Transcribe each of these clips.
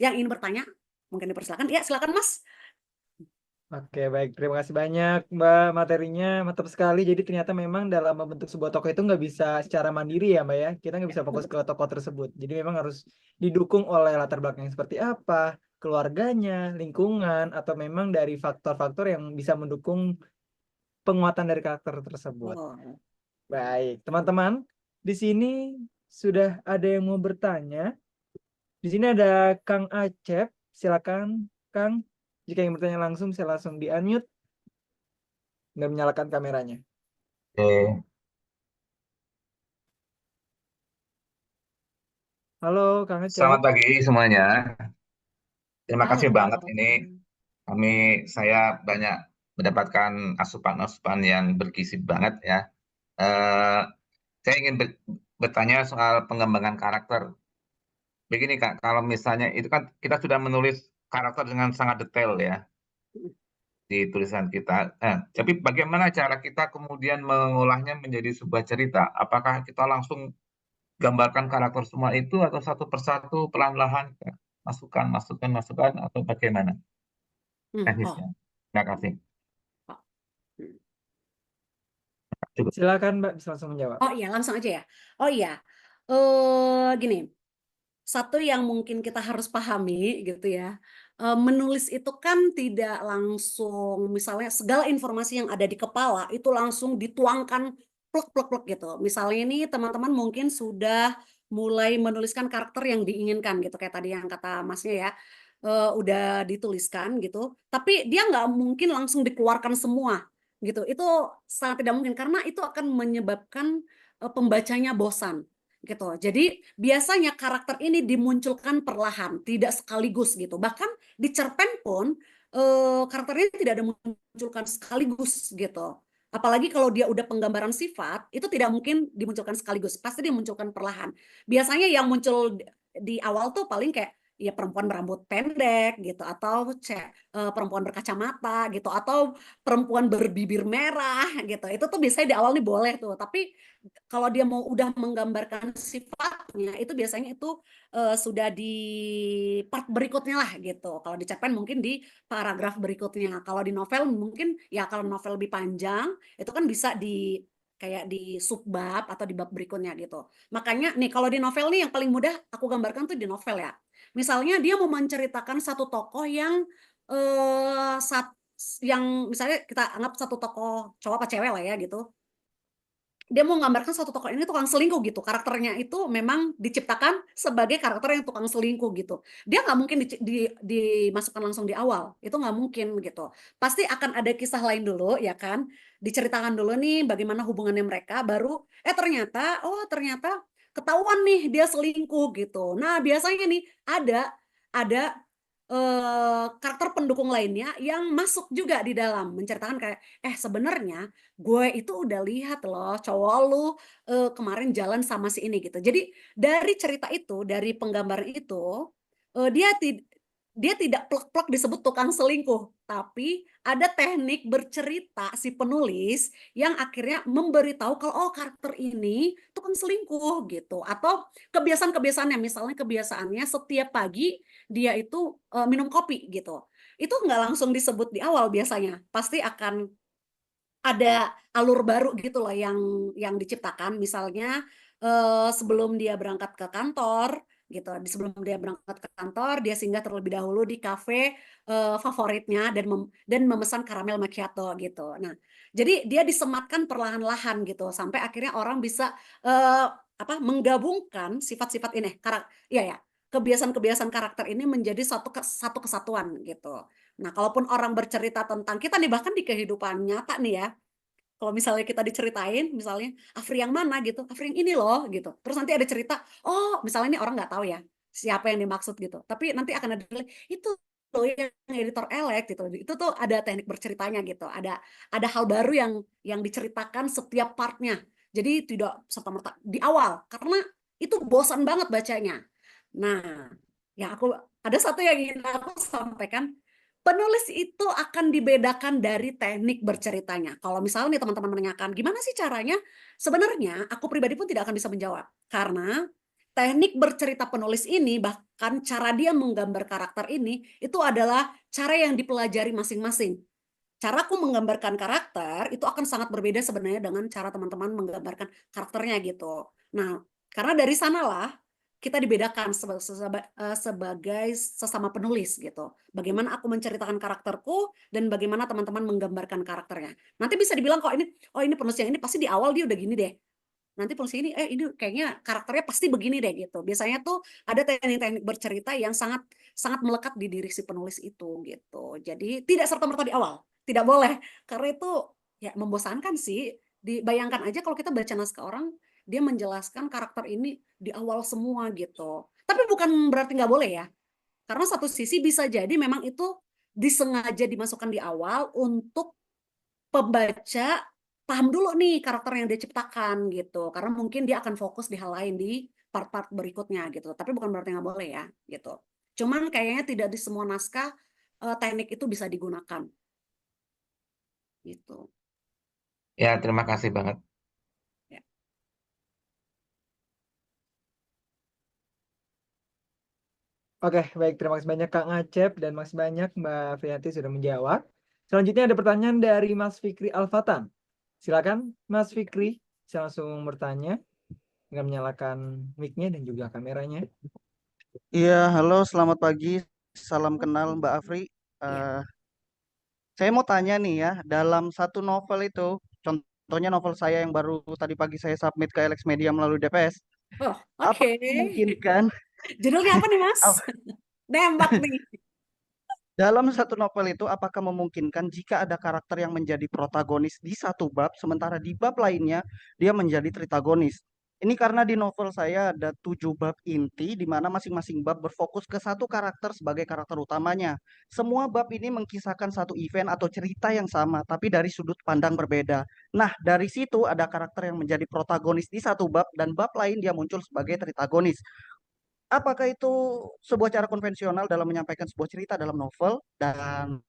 yang ingin bertanya, mungkin dipersilakan. Ya, silakan Mas. Oke, baik. Terima kasih banyak, Mbak. Materinya mantap sekali. Jadi ternyata memang dalam membentuk sebuah tokoh itu nggak bisa secara mandiri ya, Mbak ya. Kita nggak bisa fokus ke tokoh tersebut. Jadi memang harus didukung oleh latar belakang yang seperti apa, keluarganya, lingkungan, atau memang dari faktor-faktor yang bisa mendukung penguatan dari karakter tersebut. Oh. Baik, teman-teman. Di sini sudah ada yang mau bertanya. Di sini ada Kang Acep. Silakan, Kang. Jika ingin bertanya langsung, saya langsung di-unmute dan menyalakan kameranya. Oke, Halo, Kang Acep. selamat pagi semuanya. Terima kasih banget Halo. ini saya banyak mendapatkan asupan-asupan yang bergizi banget ya. Eh, saya ingin bertanya soal pengembangan karakter. Begini Kak, kalau misalnya itu kan kita sudah menulis karakter dengan sangat detail ya di tulisan kita. Tapi bagaimana cara kita kemudian mengolahnya menjadi sebuah cerita? Apakah kita langsung gambarkan karakter semua itu atau satu persatu pelan-pelan masukkan, masukkan, masukkan atau bagaimana Oh. teknisnya? Terima kasih. Cukup. Silakan, Mbak, bisa langsung menjawab. Oh iya, langsung aja ya. Oh iya, gini, satu yang mungkin kita harus pahami gitu ya, menulis itu kan tidak langsung, misalnya segala informasi yang ada di kepala itu langsung dituangkan plek plek plek gitu. Misalnya ini teman-teman mungkin sudah mulai menuliskan karakter yang diinginkan gitu, kayak tadi yang kata Masnya ya, udah dituliskan gitu, tapi dia nggak mungkin langsung dikeluarkan semua gitu. Itu sangat tidak mungkin karena itu akan menyebabkan pembacanya bosan gitu. Jadi biasanya karakter ini dimunculkan perlahan, tidak sekaligus gitu. Bahkan di cerpen pun karakternya tidak ada munculkan sekaligus gitu. Apalagi kalau dia udah penggambaran sifat, itu tidak mungkin dimunculkan sekaligus, pasti dimunculkan perlahan. Biasanya yang muncul di awal tuh paling kayak ya perempuan berambut pendek gitu, atau perempuan berkacamata gitu, atau perempuan berbibir merah gitu. Itu tuh biasanya di awal nih boleh tuh, tapi kalau dia mau udah menggambarkan sifatnya itu biasanya itu sudah di part berikutnya lah gitu. Kalau di cerpen mungkin di paragraf berikutnya. Kalau di novel mungkin ya kalau novel lebih panjang itu kan bisa di kayak di subbab atau di bab berikutnya gitu. Makanya nih kalau di novel nih yang paling mudah aku gambarkan tuh di novel ya. Misalnya dia mau menceritakan satu tokoh yang eh, sat, yang misalnya kita anggap satu tokoh cowok apa cewek lah ya gitu, dia mau menggambarkan satu tokoh ini tukang selingkuh gitu. Karakternya itu memang diciptakan sebagai karakter yang tukang selingkuh gitu. Dia nggak mungkin dimasukkan langsung di awal. Itu nggak mungkin gitu. Pasti akan ada kisah lain dulu ya kan. Diceritakan dulu nih bagaimana hubungannya mereka. Baru ternyata ketahuan nih dia selingkuh gitu. Nah biasanya nih ada karakter pendukung lainnya yang masuk juga di dalam menceritakan kayak sebenarnya gue itu udah lihat loh cowok lu kemarin jalan sama si ini gitu. Jadi dari cerita itu, dari penggambaran itu, eh, dia tid- dia tidak plek-plek disebut tukang selingkuh, tapi ada teknik bercerita si penulis yang akhirnya memberitahu kalau oh karakter ini tukang selingkuh gitu, atau kebiasaan-kebiasaannya, misalnya kebiasaannya setiap pagi dia itu minum kopi gitu. Itu nggak langsung disebut di awal biasanya, pasti akan ada alur baru gitu loh yang diciptakan, misalnya sebelum dia berangkat ke kantor gitu, sebelum dia berangkat ke kantor dia singgah terlebih dahulu di kafe favoritnya dan memesan karamel macchiato gitu. Nah jadi dia disematkan perlahan-lahan gitu sampai akhirnya orang bisa menggabungkan sifat-sifat ini ya kebiasaan-kebiasaan karakter ini menjadi satu kesatuan gitu. Nah, kalaupun orang bercerita tentang kita nih, bahkan di kehidupan nyata nih ya, kalau misalnya kita diceritain, misalnya Afri yang mana gitu, Afri yang ini loh gitu. Terus nanti ada cerita, oh misalnya ini orang nggak tahu ya siapa yang dimaksud gitu. Tapi nanti akan ada itu loh yang editor elek gitu. Itu tuh ada teknik berceritanya gitu. Ada hal baru yang diceritakan setiap partnya. Jadi tidak serta-merta di awal karena itu bosan banget bacanya. Nah, ya ada satu yang ingin aku sampaikan. Penulis itu akan dibedakan dari teknik berceritanya. Kalau misalnya teman-teman menanyakan, gimana sih caranya? Sebenarnya aku pribadi pun tidak akan bisa menjawab. Karena teknik bercerita penulis ini, bahkan cara dia menggambar karakter ini, itu adalah cara yang dipelajari masing-masing. Caraku menggambarkan karakter itu akan sangat berbeda sebenarnya dengan cara teman-teman menggambarkan karakternya gitu. Nah, karena dari sanalah kita dibedakan sebagai sesama penulis gitu. Bagaimana aku menceritakan karakterku dan bagaimana teman-teman menggambarkan karakternya. Nanti bisa dibilang kok ini penulis yang ini pasti di awal dia udah gini deh. Nanti penulis ini ini kayaknya karakternya pasti begini deh gitu. Biasanya tuh ada teknik-teknik bercerita yang sangat sangat melekat di diri si penulis itu gitu. Jadi tidak serta-merta di awal, tidak boleh, karena itu ya membosankan sih. Dibayangkan aja kalau kita baca naskah orang, dia menjelaskan karakter ini di awal semua gitu. Tapi bukan berarti nggak boleh ya, karena satu sisi bisa jadi memang itu disengaja dimasukkan di awal untuk pembaca paham dulu nih karakter yang dia ciptakan gitu, karena mungkin dia akan fokus di hal lain di part-part berikutnya gitu. Tapi bukan berarti nggak boleh ya gitu. Cuman kayaknya tidak di semua naskah teknik itu bisa digunakan gitu. Ya, terima kasih banget. Ya. Oke, baik. Terima kasih banyak Kak Ngacep dan makasih banyak Mbak Friyanti sudah menjawab. Selanjutnya ada pertanyaan dari Mas Fikri Alfatan. Silakan Mas Fikri, bisa langsung bertanya dengan menyalakan mic-nya dan juga kameranya. Iya, halo, selamat pagi. Salam kenal Mbak Afri. Ya. Eh, saya mau tanya nih ya, dalam satu novel itu, contohnya novel saya yang baru tadi pagi saya submit ke LX Media melalui DPS, Oh, apa oke. memungkinkan Judulnya apa nih, Mas? ap- Nembak nih. dalam satu novel itu apakah memungkinkan jika ada karakter yang menjadi protagonis di satu bab, sementara di bab lainnya dia menjadi tritagonis? Ini karena di novel saya ada 7 bab inti, di mana masing-masing bab berfokus ke satu karakter sebagai karakter utamanya. Semua bab ini mengkisahkan satu event atau cerita yang sama, tapi dari sudut pandang berbeda. Nah, dari situ ada karakter yang menjadi protagonis di satu bab, dan bab lain dia muncul sebagai tritagonis. Apakah itu sebuah cara konvensional dalam menyampaikan sebuah cerita dalam novel? Dan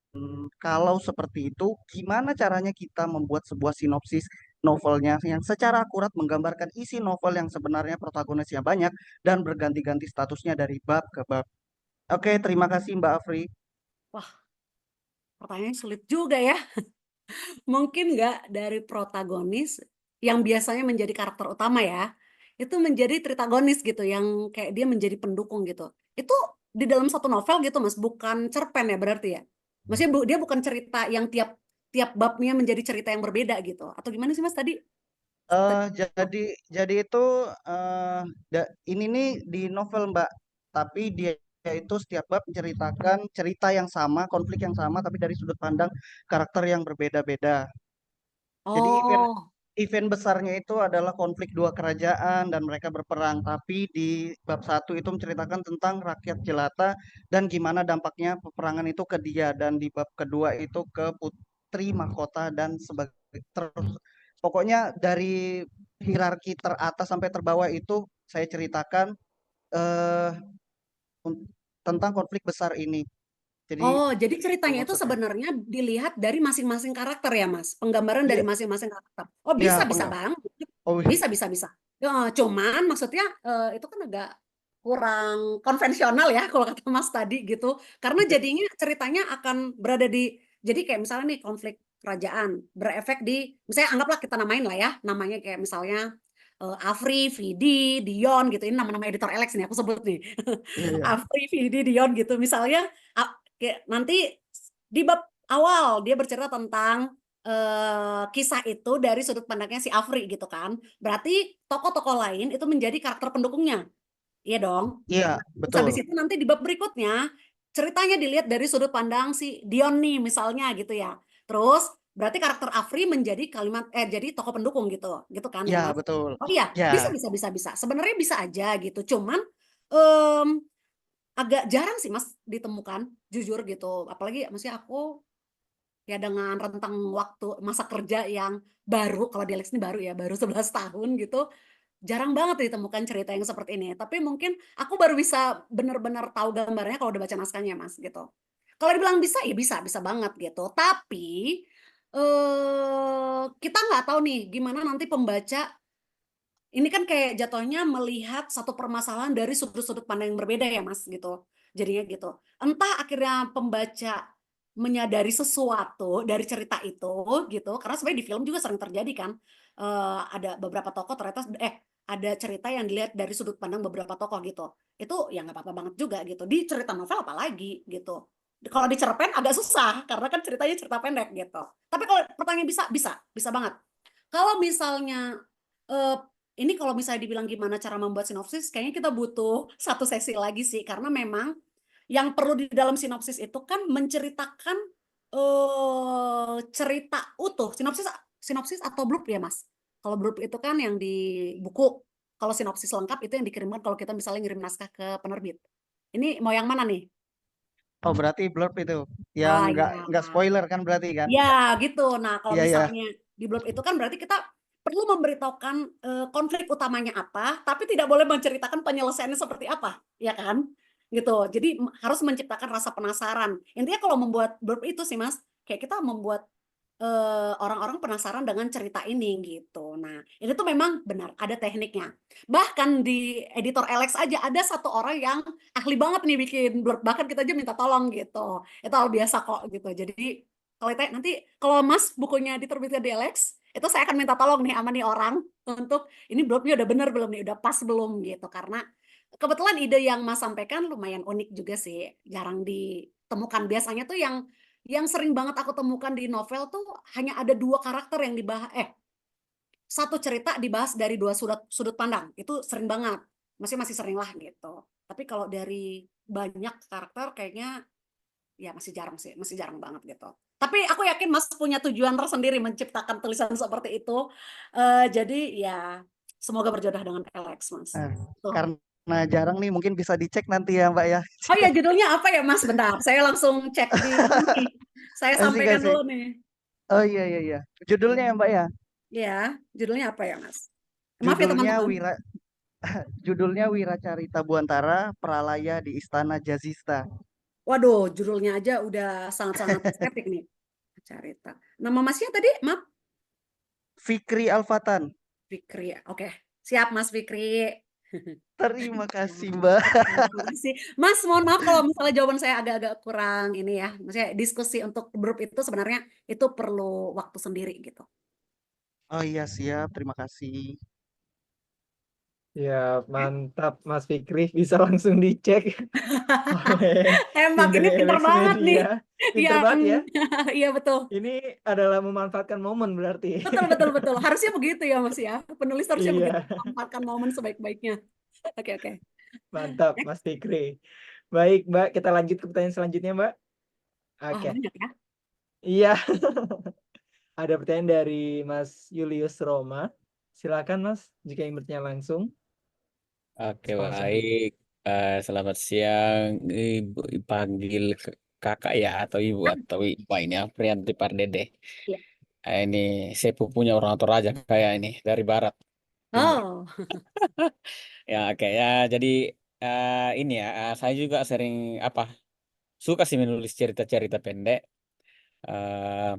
kalau seperti itu, gimana caranya kita membuat sebuah sinopsis novelnya yang secara akurat menggambarkan isi novel yang sebenarnya protagonisnya banyak dan berganti-ganti statusnya dari bab ke bab? Oke, terima kasih Mbak Afri. Wah, pertanyaannya sulit juga ya. Mungkin nggak dari protagonis yang biasanya menjadi karakter utama ya, itu menjadi tritagonis gitu, yang kayak dia menjadi pendukung gitu. Itu di dalam satu novel gitu, Mas, bukan cerpen ya berarti ya? Maksudnya dia bukan cerita yang tiap tiap babnya menjadi cerita yang berbeda gitu, atau gimana sih, Mas, tadi? Eh, Oh, jadi itu eh, ini nih di novel Mbak, tapi dia itu setiap bab menceritakan cerita yang sama, konflik yang sama, tapi dari sudut pandang karakter yang berbeda-beda. Jadi oh, event besarnya itu adalah konflik dua kerajaan dan mereka berperang. Tapi di bab satu itu menceritakan tentang rakyat jelata dan gimana dampaknya peperangan itu ke dia. Dan di bab kedua itu ke putri mahkota dan sebagai terus. Pokoknya dari hierarki teratas sampai terbawah itu saya ceritakan eh, tentang konflik besar ini. Jadi oh, jadi itu ceritanya itu maksudnya. sebenarnya dilihat dari masing-masing karakter ya, Mas? Penggambaran dari Iya, masing-masing karakter. Oh, iya, bisa, apa bisa enggak? banget. Oh, Bisa, bisa, bisa. Cuman maksudnya itu kan agak kurang konvensional ya kalau kata Mas tadi gitu. Karena jadinya ceritanya akan berada di, jadi kayak misalnya nih konflik kerajaan berefek di, misalnya anggaplah kita namain lah ya, namanya kayak misalnya Afri, Vidi, Dion gitu. Ini nama-nama editor Alex nih aku sebut nih. iya, iya. Afri, Vidi, Dion gitu. Misalnya kayak nanti di bab awal dia bercerita tentang kisah itu dari sudut pandangnya si Afri gitu kan. Berarti tokoh-tokoh lain itu menjadi karakter pendukungnya. Iya dong. Iya, Nah, terus betul. habis itu nanti di bab berikutnya ceritanya dilihat dari sudut pandang si Dion nih misalnya gitu ya. Terus berarti karakter Afri menjadi jadi tokoh pendukung gitu. Gitu kan ya, Ya, Mas? betul. Oh iya, bisa Ya, bisa bisa bisa. Sebenarnya bisa aja gitu. Cuman em, agak jarang sih Mas ditemukan jujur gitu. Apalagi maksudnya aku ya dengan rentang waktu masa kerja yang baru, kalau di Alex ini baru ya, baru 11 tahun gitu, jarang banget ditemukan cerita yang seperti ini. Tapi mungkin aku baru bisa benar-benar tahu gambarnya kalau udah baca naskahnya, Mas, gitu. Kalau dibilang bisa, ya bisa, bisa banget gitu. Tapi kita nggak tahu nih gimana nanti pembaca ini kan kayak jatuhnya melihat satu permasalahan dari sudut-sudut pandang yang berbeda ya Mas gitu. Jadinya gitu. Entah akhirnya pembaca menyadari sesuatu dari cerita itu gitu, karena sebenarnya di film juga sering terjadi kan. Ada beberapa tokoh ternyata ada cerita yang dilihat dari sudut pandang beberapa tokoh gitu. Itu ya nggak apa-apa banget juga gitu. Di cerita novel apalagi gitu. Kalau di cerpen agak susah karena kan ceritanya cerita pendek gitu. Tapi kalau pertanyaan bisa banget. Kalau misalnya eh, ini kalau misalnya dibilang gimana cara membuat sinopsis, kayaknya kita butuh satu sesi lagi sih, karena memang yang perlu di dalam sinopsis itu kan menceritakan cerita utuh. Sinopsis atau blurb ya Mas? Kalau blurb itu kan yang di buku. Kalau sinopsis lengkap itu yang dikirimkan kalau kita misalnya ngirim naskah ke penerbit. Ini mau yang mana nih? Oh, berarti blurb itu Ah yang ya. nggak spoiler kan berarti kan? Ya, gitu. Nah, kalau Iya ya. misalnya di blurb itu kan berarti kita perlu memberitahukan konflik utamanya apa, tapi tidak boleh menceritakan penyelesaiannya seperti apa, ya kan? Gitu. Jadi harus menciptakan rasa penasaran. Intinya kalau membuat blurb itu sih, Mas, kayak kita membuat orang-orang penasaran dengan cerita ini gitu. Nah, ini tuh memang benar ada tekniknya. Bahkan di editor Alex aja ada satu orang yang ahli banget nih bikin blurb. Bahkan kita aja minta tolong gitu. Itu hal biasa kok gitu. Jadi kalau nanti kalau Mas bukunya diterbitkan di Alex, itu saya akan minta tolong nih sama nih orang untuk ini blurnya udah bener belum nih, udah pas belum gitu. Karena kebetulan ide yang Mas sampaikan lumayan unik juga sih, jarang ditemukan. Biasanya tuh yang sering banget aku temukan di novel tuh hanya ada dua karakter yang dibahas, satu cerita dibahas dari dua sudut pandang. Itu sering banget, masih sering lah gitu. Tapi kalau dari banyak karakter kayaknya ya masih jarang sih, masih jarang banget gitu. Tapi aku yakin Mas punya tujuan tersendiri menciptakan tulisan seperti itu. Jadi ya semoga berjodoh dengan Alex, Mas. Nah, Tuh. karena jarang nih mungkin bisa dicek nanti ya Mbak ya. Oh ya, judulnya apa ya Mas? Bentar, saya langsung cek di ini. Saya Asik sampaikan asik. dulu nih. Oh iya iya iya. Judulnya ya Mbak ya. Ya, judulnya apa ya Mas? Maaf ya Judulnya teman-teman. Wira Judulnya Wiracarita Buantara Pralaya di Istana Jazista. Waduh, judulnya aja udah sangat-sangat estetik nih. Cerita. Nama Masnya tadi, maaf? Fikri Alfatan. Fikri. Oke, siap Mas Fikri. Terima kasih Mbak. Terima kasih. Mas, mohon maaf kalau misalnya jawaban saya agak-agak kurang ini ya. Maksudnya diskusi untuk grup itu sebenarnya itu perlu waktu sendiri gitu. Oh iya siap, terima kasih. Ya, Ya. mantap Mas Fikri, bisa langsung dicek oleh tim Tembak, ini dari pinter Alex banget nih. Media. Pinter Yang, banget ya. iya betul. Ini adalah memanfaatkan momen berarti. Betul. Harusnya begitu ya Mas ya. Penulis harusnya begitu. Iya, Memanfaatkan momen sebaik-baiknya. Oke. mantap Next. Mas Fikri. Baik, Mbak, kita lanjut ke pertanyaan selanjutnya, Mbak. Wah, Oke. banyak ya. Iya, ada pertanyaan dari Mas Julius Roma. Silakan Mas, jika ingin bertanya langsung. Oke, Langsung. baik. Selamat siang, Ibu panggil kakak ya atau ibu atau ibu ini Aprianti Pardede. Iya. Ini sepupunya orang Toraja kayak ini dari barat timur. Oh, Ya, oke ya. Jadi ini ya, saya juga sering suka sih menulis cerita-cerita pendek. Eh,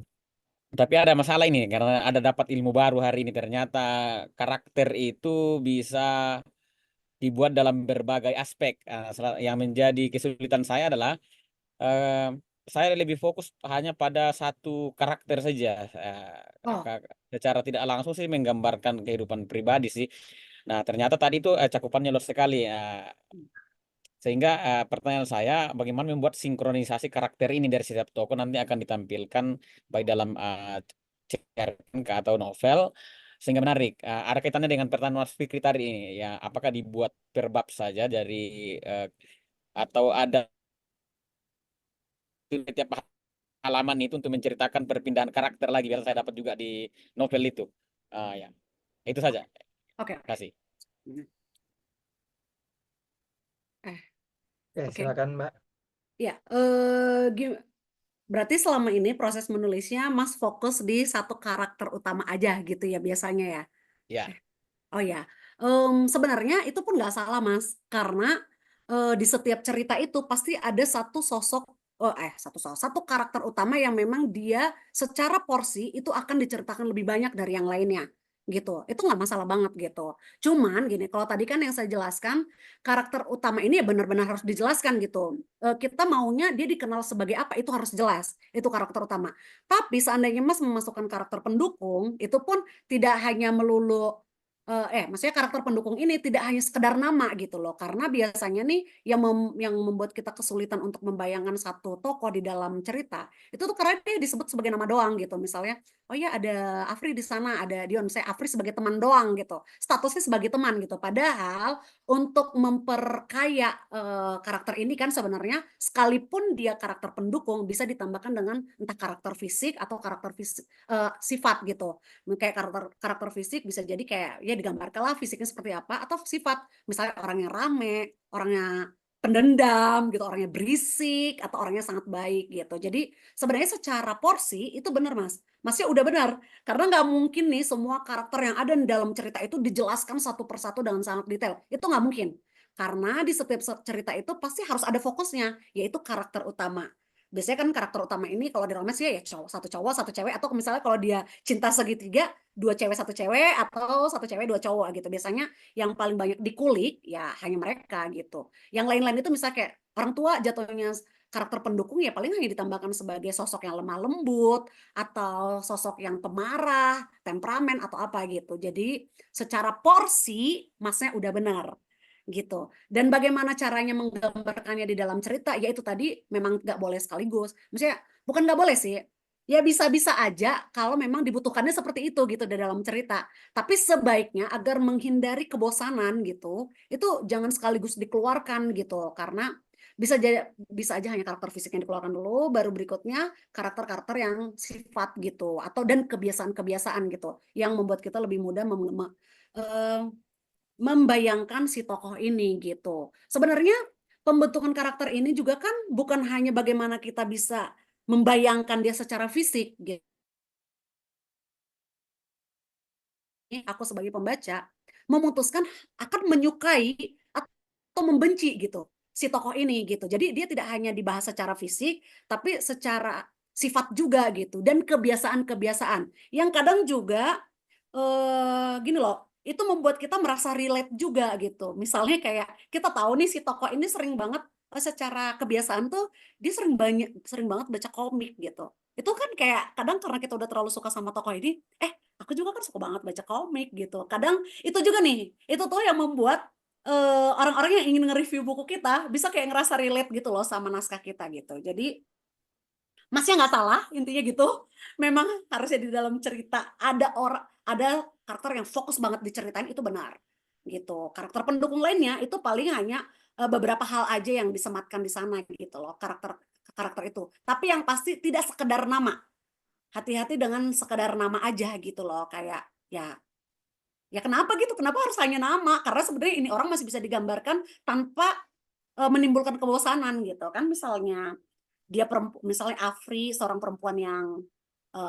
tapi ada masalah ini karena ada dapat ilmu baru hari ini. Ternyata karakter itu bisa dibuat dalam berbagai aspek. Yang menjadi kesulitan saya adalah eh, saya lebih fokus hanya pada satu karakter saja. oh, Secara tidak langsung sih menggambarkan kehidupan pribadi sih. Nah, ternyata tadi itu cakupannya luas sekali. Sehingga pertanyaan saya, bagaimana membuat sinkronisasi karakter ini dari setiap tokoh nanti akan ditampilkan baik dalam cerpen atau novel sehingga menarik. Ada kaitannya dengan pertanyaan Mas Fikri tadi ini ya, apakah dibuat per bab saja dari eh, atau ada setiap halaman itu untuk menceritakan perpindahan karakter lagi biar saya dapat juga di novel itu. Ya, itu saja. oke. Terima kasih. Oke. Silakan Mbak. Ya, berarti selama ini proses menulisnya Mas fokus di satu karakter utama aja gitu ya biasanya ya? Ya. Oh ya, sebenarnya itu pun nggak salah Mas, karena di setiap cerita itu pasti ada satu karakter utama yang memang dia secara porsi itu akan diceritakan lebih banyak dari yang lainnya. gitu. Itu nggak masalah banget gitu. Cuman gini, kalau tadi kan yang saya jelaskan, karakter utama ini ya benar-benar harus dijelaskan gitu. Kita maunya dia dikenal sebagai apa, itu harus jelas. Itu karakter utama. Tapi seandainya Mas memasukkan karakter pendukung, itu pun tidak hanya melulu maksudnya karakter pendukung ini tidak hanya sekedar nama gitu loh. Karena biasanya nih yang membuat kita kesulitan untuk membayangkan satu tokoh di dalam cerita, itu tuh karena dia disebut sebagai nama doang gitu. Misalnya, oh ya ada Afri di sana, ada Dion, saya Afri sebagai teman doang gitu, statusnya sebagai teman gitu. Padahal untuk memperkaya karakter ini kan sebenarnya sekalipun dia karakter pendukung bisa ditambahkan dengan entah karakter fisik atau karakter sifat gitu. Kayak karakter fisik bisa jadi kayak ya digambarkanlah fisiknya seperti apa, atau sifat misalnya orangnya rame, orangnya pendendam gitu, orangnya berisik atau orangnya sangat baik gitu. Jadi sebenarnya secara porsi itu benar Masnya udah benar, karena nggak mungkin nih semua karakter yang ada di dalam cerita itu dijelaskan satu persatu dengan sangat detail. Itu nggak mungkin. Karena di setiap cerita itu pasti harus ada fokusnya, yaitu karakter utama. Biasanya kan karakter utama ini kalau di romance ya satu cowok, satu cewek, atau misalnya kalau dia cinta segitiga, 2 cewek, 1 cewek, atau 1 cewek, 2 cowok gitu. Biasanya yang paling banyak dikulik ya hanya mereka gitu. Yang lain-lain itu misalnya kayak orang tua jatuhnya karakter pendukung ya paling hanya ditambahkan sebagai sosok yang lemah lembut, atau sosok yang pemarah, temperamen atau apa gitu. Jadi secara porsi Masnya udah benar gitu. Dan bagaimana caranya menggambarkannya di dalam cerita, ya itu tadi memang nggak boleh sekaligus. Maksudnya bukan nggak boleh sih, ya bisa-bisa aja kalau memang dibutuhkannya seperti itu gitu di dalam cerita. Tapi sebaiknya agar menghindari kebosanan gitu, itu jangan sekaligus dikeluarkan gitu, karena bisa aja hanya karakter fisik yang dikeluarkan dulu, baru berikutnya karakter-karakter yang sifat gitu, atau dan kebiasaan-kebiasaan gitu, yang membuat kita lebih mudah membayangkan si tokoh ini gitu. Sebenarnya pembentukan karakter ini juga kan bukan hanya bagaimana kita bisa membayangkan dia secara fisik gitu. Aku sebagai pembaca memutuskan akan menyukai atau membenci gitu si tokoh ini gitu. Jadi dia tidak hanya dibahas secara fisik, tapi secara sifat juga gitu, dan kebiasaan-kebiasaan yang kadang juga gini loh, itu membuat kita merasa relate juga gitu. Misalnya kayak kita tahu nih si tokoh ini sering banget secara kebiasaan tuh dia sering banget baca komik gitu. Itu kan kayak kadang karena kita udah terlalu suka sama tokoh ini, aku juga kan suka banget baca komik gitu. Kadang itu juga nih, itu tuh yang membuat orang-orang yang ingin nge-review buku kita bisa kayak ngerasa relate gitu loh sama naskah kita gitu. Jadi Masnya nggak salah intinya gitu. Memang harusnya di dalam cerita ada karakter yang fokus banget diceritain, itu benar gitu. Karakter pendukung lainnya itu paling hanya beberapa hal aja yang disematkan di sana gitu loh, karakter itu. Tapi yang pasti tidak sekedar nama. Hati-hati dengan sekedar nama aja gitu loh, kayak ya kenapa gitu? Kenapa harus hanya nama? Karena sebenarnya ini orang masih bisa digambarkan tanpa menimbulkan kebosanan gitu kan. Misalnya dia misalnya Afri seorang perempuan yang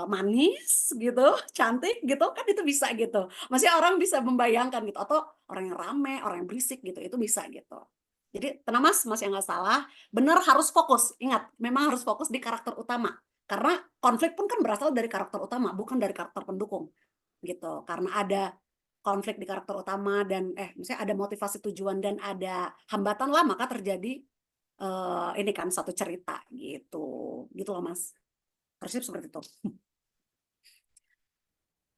manis gitu, cantik gitu kan, itu bisa gitu. Maksudnya orang bisa membayangkan gitu, atau orang yang rame, orang yang berisik gitu, itu bisa gitu. Jadi tenang Mas yang nggak salah, benar harus fokus. Ingat, memang harus fokus di karakter utama. Karena konflik pun kan berasal dari karakter utama, bukan dari karakter pendukung gitu. Karena ada konflik di karakter utama dan misalnya ada motivasi tujuan dan ada hambatan lah, maka terjadi ini kan satu cerita gitu loh Mas, harusnya seperti itu.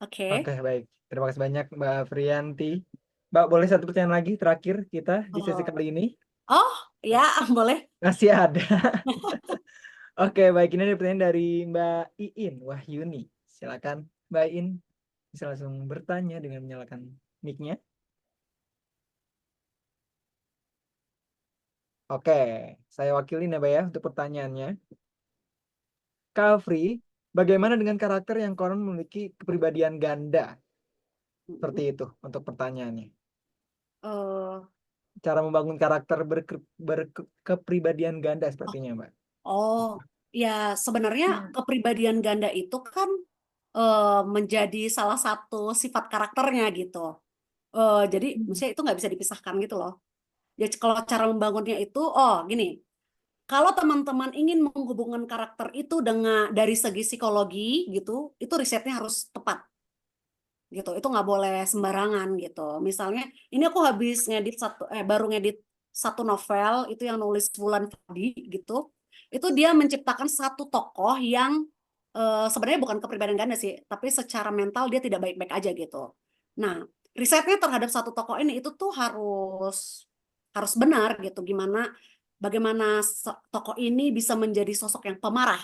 Oke. Oke, baik. Terima kasih banyak Mbak Friyanti. Mbak, boleh satu pertanyaan lagi terakhir kita di sesi kali ini? Oh ya boleh. Masih ada. Oke, baik. Ini ada pertanyaan dari Mbak Iin Wahyuni. Silakan Mbak Iin, bisa langsung bertanya dengan menyalakan mic-nya. Oke, saya wakilin ya Mbak ya untuk pertanyaannya. Kak Afri, bagaimana dengan karakter yang konon memiliki kepribadian ganda? Seperti itu untuk pertanyaannya. Cara membangun karakter berkepribadian ganda sepertinya Mbak. Ya sebenarnya kepribadian ganda itu kan menjadi salah satu sifat karakternya gitu. Jadi maksudnya itu nggak bisa dipisahkan gitu loh. Ya kalau cara membangunnya itu, gini. Kalau teman-teman ingin menghubungkan karakter itu dari segi psikologi gitu, itu risetnya harus tepat gitu. Itu nggak boleh sembarangan gitu. Misalnya ini aku habis baru ngedit satu novel itu yang nulis Wulan Fadi gitu. Itu dia menciptakan satu tokoh yang sebenarnya bukan kepribadian ganda sih, tapi secara mental dia tidak baik-baik aja gitu. Nah, risetnya terhadap satu tokoh ini itu tuh harus benar gitu. Bagaimana tokoh ini bisa menjadi sosok yang pemarah.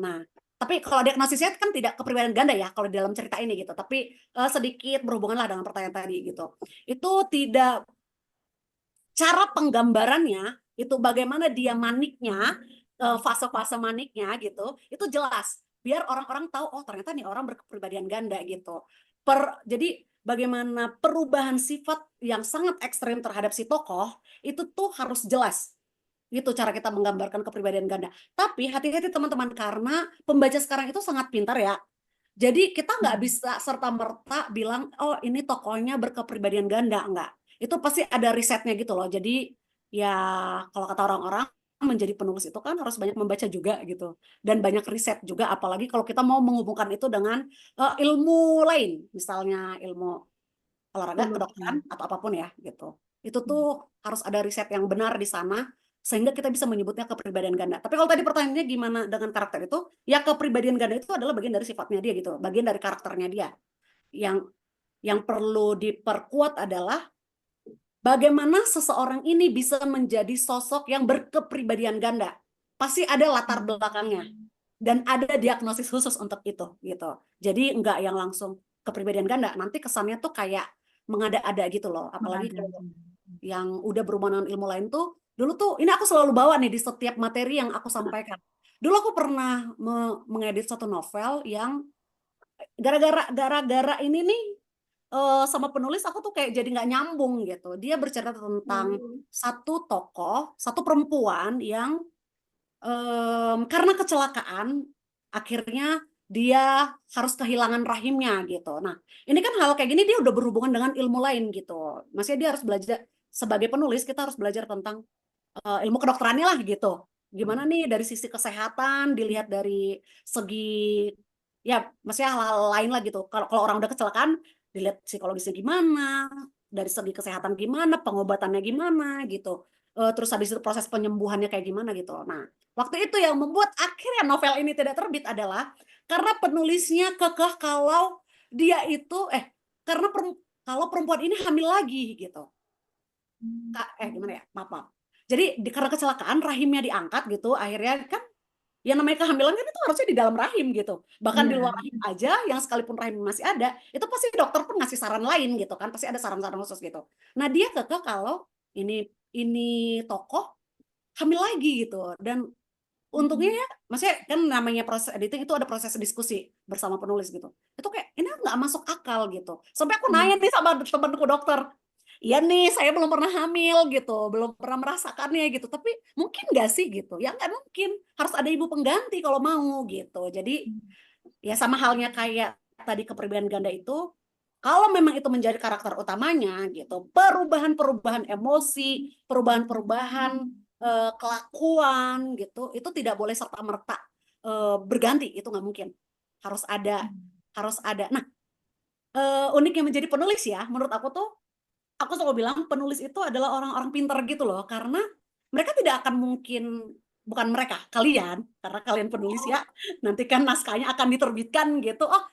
Nah, tapi kalau diagnosisnya kan tidak kepribadian ganda ya kalau di dalam cerita ini gitu. Tapi sedikit berhubungan lah dengan pertanyaan tadi gitu. Itu tidak cara penggambarannya itu bagaimana dia maniknya, fase-fase maniknya gitu, itu jelas. Biar orang-orang tahu, oh ternyata nih orang berkepribadian ganda gitu. Jadi bagaimana perubahan sifat yang sangat ekstrim terhadap si tokoh, itu tuh harus jelas. Gitu cara kita menggambarkan kepribadian ganda. Tapi hati-hati teman-teman, karena pembaca sekarang itu sangat pintar ya. Jadi kita nggak bisa serta-merta bilang, oh ini tokohnya berkepribadian ganda, enggak. Itu pasti ada risetnya gitu loh. Jadi ya kalau kata orang-orang, menjadi penulis itu kan harus banyak membaca juga gitu. Dan banyak riset juga, apalagi kalau kita mau menghubungkan itu dengan ilmu lain. Misalnya ilmu olahraga, kedokteran, atau apapun ya gitu. Itu tuh harus ada riset yang benar di sana, sehingga kita bisa menyebutnya kepribadian ganda. Tapi kalau tadi pertanyaannya gimana dengan karakter itu, ya kepribadian ganda itu adalah bagian dari sifatnya dia gitu, bagian dari karakternya dia. Yang perlu diperkuat adalah bagaimana seseorang ini bisa menjadi sosok yang berkepribadian ganda. Pasti ada latar belakangnya dan ada diagnosis khusus untuk itu gitu. Jadi enggak yang langsung kepribadian ganda, nanti kesannya tuh kayak mengada-ada gitu loh. Apalagi kalau yang udah berhubungan dengan ilmu lain tuh, dulu tuh ini aku selalu bawa nih di setiap materi yang aku sampaikan. Dulu aku pernah mengedit satu novel yang gara-gara ini nih sama penulis aku tuh kayak jadi nggak nyambung gitu. Dia bercerita tentang satu tokoh, satu perempuan yang karena kecelakaan akhirnya dia harus kehilangan rahimnya gitu. Nah, ini kan hal kayak gini dia udah berhubungan dengan ilmu lain gitu. Maksudnya dia harus belajar sebagai penulis, kita harus belajar tentang ilmu kedokterannya lah gitu. Gimana nih dari sisi kesehatan, dilihat dari segi ya maksudnya hal-hal lain lah gitu. Kalau orang udah kecelakaan, dilihat psikologisnya gimana, dari segi kesehatan gimana, pengobatannya gimana gitu. Terus habis itu proses penyembuhannya kayak gimana gitu. Nah, waktu itu yang membuat akhirnya novel ini tidak terbit adalah karena penulisnya kekeh kalau dia itu karena kalau perempuan ini hamil lagi gitu. Gimana ya? Maaf. Jadi karena kecelakaan rahimnya diangkat gitu, akhirnya kan yang namanya kehamilan kan itu harusnya di dalam rahim gitu. Bahkan di luar rahim aja, yang sekalipun rahim masih ada, itu pasti dokter pun ngasih saran lain gitu kan, pasti ada saran-saran khusus gitu. Nah dia kekeh kalau ini tokoh hamil lagi gitu. Dan untungnya ya, maksudnya kan namanya proses editing itu ada proses diskusi bersama penulis gitu. Itu kayak ini nggak masuk akal gitu. Sampai aku nanya nih sama temanku dokter, iya nih saya belum pernah hamil gitu, belum pernah merasakannya gitu. Tapi mungkin nggak sih gitu? Ya nggak mungkin. Harus ada ibu pengganti kalau mau gitu. Jadi ya sama halnya kayak tadi kepribadian ganda itu, kalau memang itu menjadi karakter utamanya gitu, perubahan-perubahan emosi, perubahan-perubahan kelakuan gitu, itu tidak boleh serta-merta berganti, itu nggak mungkin. Harus ada. Nah, uniknya menjadi penulis ya, menurut aku tuh, aku selalu bilang penulis itu adalah orang-orang pintar gitu loh, karena mereka tidak akan mungkin, bukan mereka, kalian, karena kalian penulis ya, nanti kan naskahnya akan diterbitkan gitu. Oh,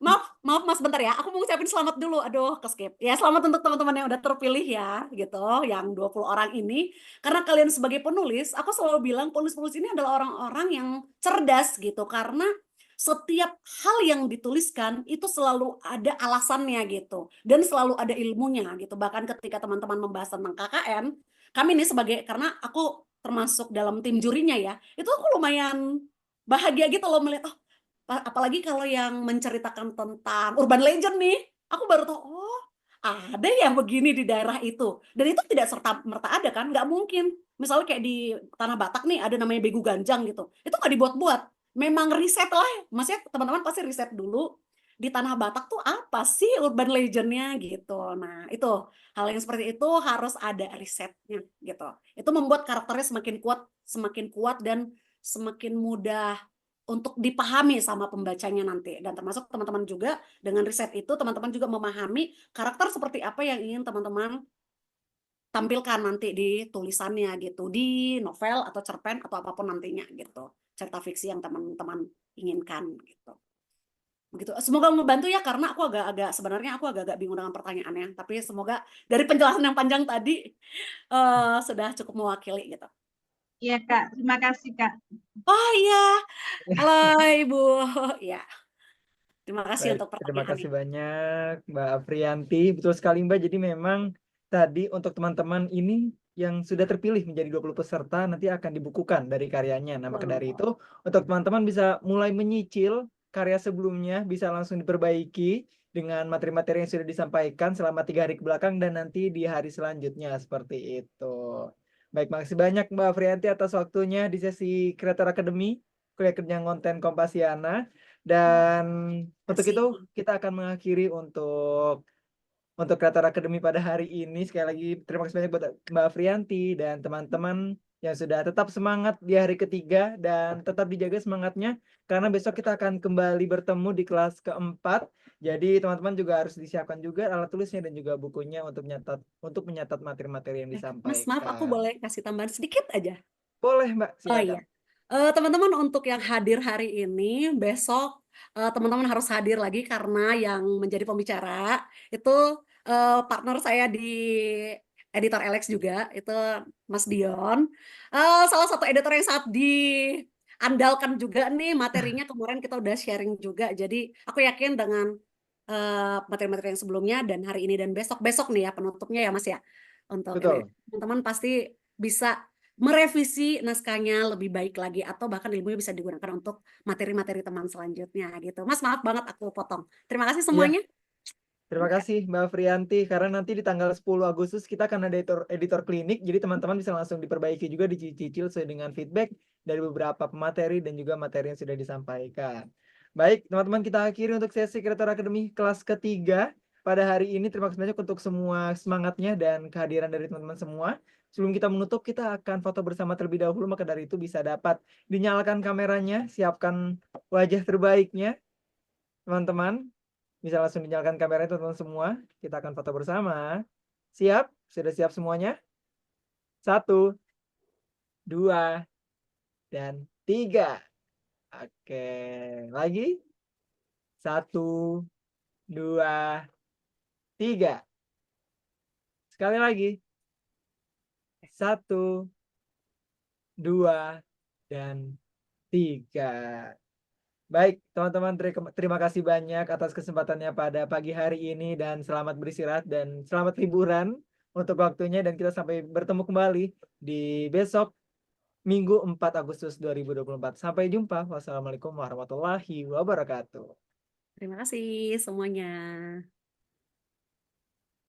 maaf Mas, bentar ya, aku mau ucapin selamat dulu, aduh ke-skip. Ya selamat untuk teman-teman yang udah terpilih ya, gitu, yang 20 orang ini. Karena kalian sebagai penulis, aku selalu bilang penulis-penulis ini adalah orang-orang yang cerdas gitu, karena setiap hal yang dituliskan itu selalu ada alasannya gitu, dan selalu ada ilmunya gitu. Bahkan ketika teman-teman membahas tentang KKN, kami nih karena aku termasuk dalam tim jurinya ya, itu aku lumayan bahagia gitu loh melihat, oh apalagi kalau yang menceritakan tentang urban legend nih, aku baru tahu, oh ada yang begini di daerah itu. Dan itu tidak serta-merta ada kan, nggak mungkin. Misalnya kayak di Tanah Batak nih, ada namanya Begu Ganjang gitu. Itu nggak dibuat-buat. Memang riset lah, maksudnya teman-teman pasti riset dulu, di Tanah Batak tuh apa sih urban legendnya gitu. Nah itu, hal yang seperti itu harus ada risetnya gitu. Itu membuat karakternya semakin kuat dan semakin mudah untuk dipahami sama pembacanya nanti. Dan termasuk teman-teman juga dengan riset itu teman-teman juga memahami karakter seperti apa yang ingin teman-teman tampilkan nanti di tulisannya gitu, di novel atau cerpen atau apapun nantinya gitu. Cerita fiksi yang teman-teman inginkan gitu. Begitu. Semoga membantu ya karena sebenarnya aku agak-agak bingung dengan pertanyaannya, tapi semoga dari penjelasan yang panjang tadi sudah cukup mewakili gitu. Iya Kak, terima kasih Kak. Oh iya, halo Ibu. Ya, terima kasih Baik, untuk terima kasih pertanyaannya. banyak Mbak Aprianti. Betul sekali Mbak, jadi memang tadi untuk teman-teman ini yang sudah terpilih menjadi 20 peserta nanti akan dibukukan dari karyanya. Nah, maka dari itu untuk teman-teman bisa mulai menyicil karya sebelumnya, bisa langsung diperbaiki dengan materi-materi yang sudah disampaikan selama 3 hari kebelakang dan nanti di hari selanjutnya seperti itu. Baik, makasih banyak Mbak Aprianti atas waktunya di sesi Creator Academy, kuliah kerja konten Kompasiana. Dan untuk itu kita akan mengakhiri untuk Creator Academy pada hari ini. Sekali lagi terima kasih banyak buat Mbak Afrianti dan teman-teman yang sudah tetap semangat di hari ketiga dan tetap dijaga semangatnya karena besok kita akan kembali bertemu di kelas keempat. Jadi teman-teman juga harus disiapkan juga alat tulisnya dan juga bukunya untuk menyatat materi-materi yang Mas, maaf aku disampaikan. boleh kasih tambahan sedikit aja? Boleh Mbak, Oh silakan. iya. Teman-teman untuk yang hadir hari ini, besok teman-teman harus hadir lagi karena yang menjadi pembicara itu partner saya di editor Alex juga, itu Mas Dion. Salah satu editor yang sangat diandalkan juga nih materinya, kemarin kita udah sharing juga. Jadi aku yakin dengan materi-materi yang sebelumnya dan hari ini dan besok nih ya penutupnya ya Mas ya. Untuk ini Betul. teman-teman pasti bisa merevisi naskahnya lebih baik lagi atau bahkan ilmunya bisa digunakan untuk materi-materi teman selanjutnya gitu. Mas, maaf banget aku potong. Terima kasih Iya. semuanya. Terima kasih Mbak Frianti, karena nanti di tanggal 10 Agustus kita akan ada editor klinik, jadi teman-teman bisa langsung diperbaiki juga, dicicil sesuai dengan feedback dari beberapa pemateri dan juga materi yang sudah disampaikan. Baik, teman-teman, kita akhiri untuk sesi Creator Academy kelas ketiga pada hari ini. Terima kasih banyak untuk semua semangatnya dan kehadiran dari teman-teman semua. Sebelum kita menutup, kita akan foto bersama terlebih dahulu, maka dari itu bisa dapat dinyalakan kameranya, siapkan wajah terbaiknya, teman-teman. Bisa langsung dinyalakan kameranya teman-teman semua. Kita akan foto bersama. Siap? Sudah siap semuanya? 1, 2, dan 3. Oke. Lagi. 1, 2, 3. Sekali lagi. 1, 2, dan 3. Baik, teman-teman, terima kasih banyak atas kesempatannya pada pagi hari ini dan selamat beristirahat dan selamat liburan untuk waktunya dan kita sampai bertemu kembali di besok Minggu 4 Agustus 2024. Sampai jumpa. Wassalamualaikum warahmatullahi wabarakatuh. Terima kasih semuanya.